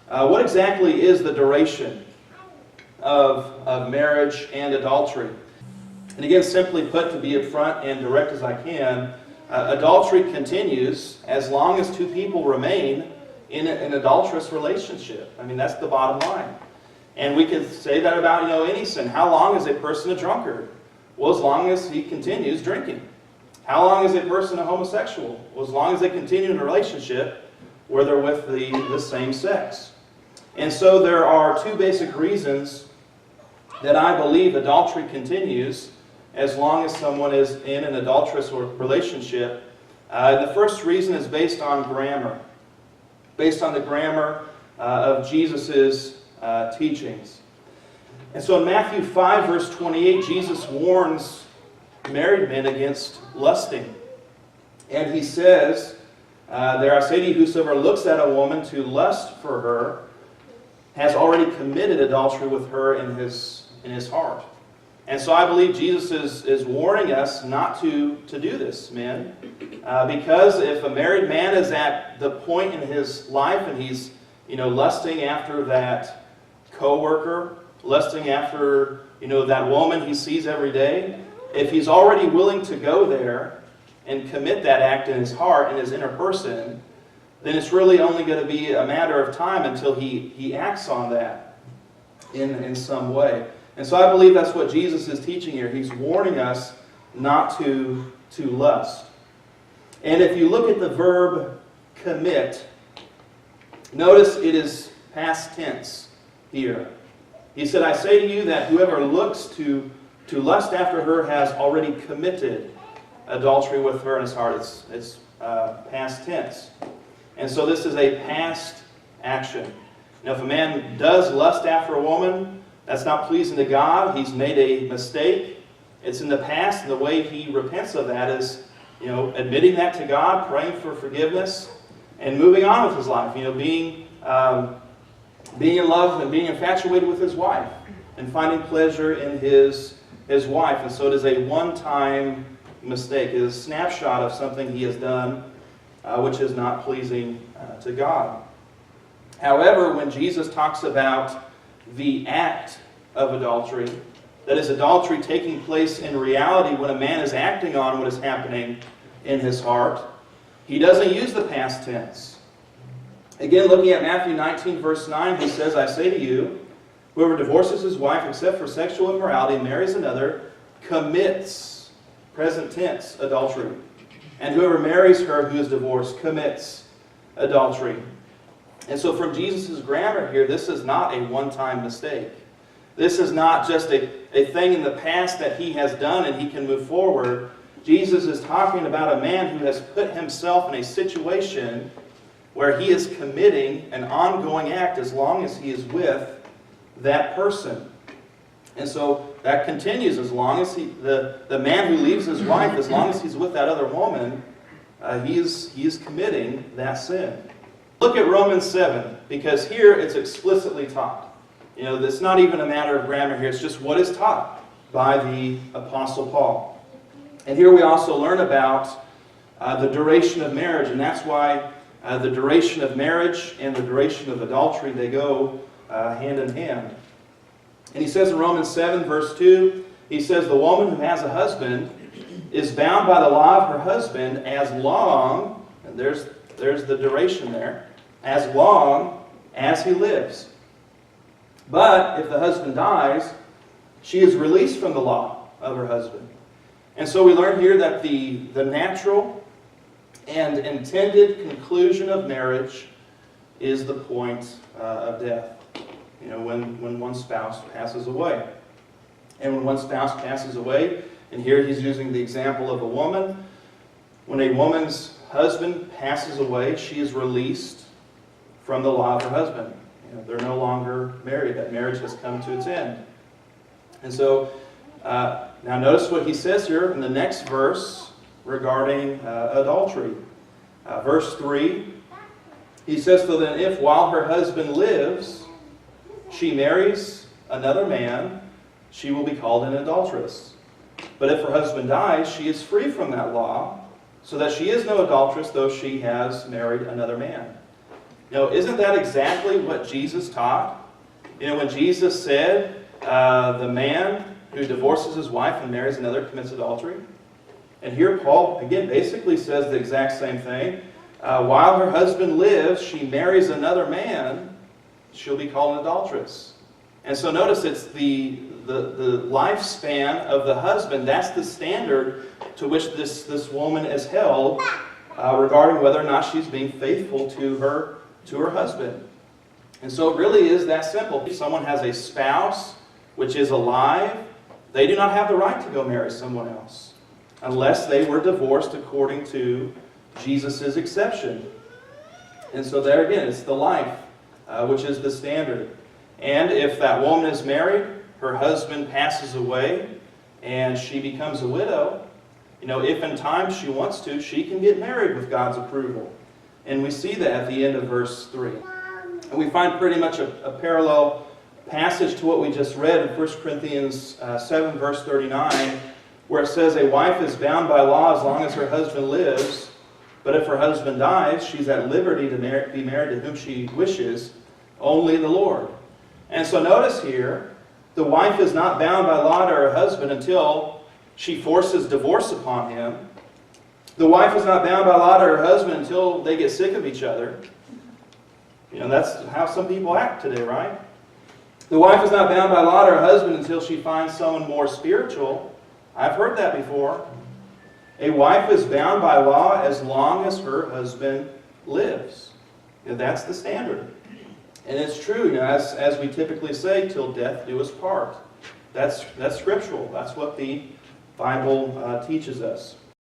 What exactly is the duration of marriage and adultery? And again, simply put, to be upfront and direct as I can, adultery continues as long as two people remain in an adulterous relationship. I mean, that's the bottom line. And we can say that about, any sin. How long is a person a drunkard? Well, as long as he continues drinking. How long is a person a homosexual? Well, as long as they continue in a relationship where they're with the same sex. And so there are two basic reasons that I believe adultery continues as long as someone is in an adulterous relationship. The first reason is based on grammar. Based on the grammar of Jesus' teachings. And so in Matthew 5, verse 28, Jesus warns married men against lusting. And he says, there I say to you, whosoever looks at a woman to lust for her has already committed adultery with her in his heart. And so I believe Jesus is warning us not to do this, men. Because if a married man is at the point in his life and he's lusting after that co-worker, lusting after that woman he sees every day, if he's already willing to go there and commit that act in his heart, in his inner person, then it's really only going to be a matter of time until he acts on that in some way. And so I believe that's what Jesus is teaching here. He's warning us not to lust. And if you look at the verb commit, notice it is past tense here. He said, I say to you that whoever looks to lust after her has already committed adultery with her in his heart. It's past tense. And so this is a past action. Now if a man does lust after a woman, that's not pleasing to God. He's made a mistake. It's in the past, and the way he repents of that is, admitting that to God, praying for forgiveness, and moving on with his life. Being in love and being infatuated with his wife, and finding pleasure in his wife. And so it is a one-time mistake. It is a snapshot of something he has done which is not pleasing to God. However, when Jesus talks about the act of adultery, that is adultery taking place in reality when a man is acting on what is happening in his heart, he doesn't use the past tense. Again, looking at Matthew 19, verse 9, he says, I say to you, whoever divorces his wife except for sexual immorality and marries another commits, present tense, adultery. And whoever marries her who is divorced commits adultery. And so from Jesus' grammar here, this is not a one-time mistake. This is not just a thing in the past that he has done and he can move forward. Jesus is talking about a man who has put himself in a situation where he is committing an ongoing act as long as he is with that person. And so that continues as long as the man who leaves his wife, as long as he's with that other woman, he is committing that sin. Look at Romans 7, because here it's explicitly taught. It's not even a matter of grammar here, it's just what is taught by the Apostle Paul. And here we also learn about the duration of marriage, and that's why the duration of marriage and the duration of adultery, they go hand in hand. And he says in Romans 7, verse 2, he says, the woman who has a husband is bound by the law of her husband as long, and there's the duration there, as long as he lives. But if the husband dies, she is released from the law of her husband. And so we learn here that the natural and intended conclusion of marriage is the point of death. When one spouse passes away. And when one spouse passes away, and here he's using the example of a woman, when a woman's husband passes away, she is released from the law of her husband. They're no longer married. That marriage has come to its end. And so, now notice what he says here in the next verse regarding adultery. Verse 3, he says, so then if while her husband lives, she marries another man, she will be called an adulteress. But if her husband dies, she is free from that law, so that she is no adulteress, though she has married another man. Isn't that exactly what Jesus taught? When Jesus said, the man who divorces his wife and marries another commits adultery. And here Paul, again, basically says the exact same thing. While her husband lives, she marries another man, she'll be called an adulteress. And so notice it's the lifespan of the husband. That's the standard to which this woman is held regarding whether or not she's being faithful to her husband. And so it really is that simple. If someone has a spouse which is alive, they do not have the right to go marry someone else unless they were divorced according to Jesus' exception. And so there again, it's the life which is the standard. And if that woman is married, her husband passes away, and she becomes a widow, if in time she wants to, she can get married with God's approval. And we see that at the end of verse 3. And we find pretty much a parallel passage to what we just read in 1 Corinthians 7, verse 39, where it says, a wife is bound by law as long as her husband lives, but if her husband dies, she's at liberty to be married to whom she wishes, only the Lord. And so notice here, the wife is not bound by law to her husband until she forces divorce upon him. The wife is not bound by law to her husband until they get sick of each other. That's how some people act today, right? The wife is not bound by law to her husband until she finds someone more spiritual. I've heard that before. A wife is bound by law as long as her husband lives. That's the standard. And it's true, as we typically say, till death do us part. That's scriptural. That's what the Bible teaches us.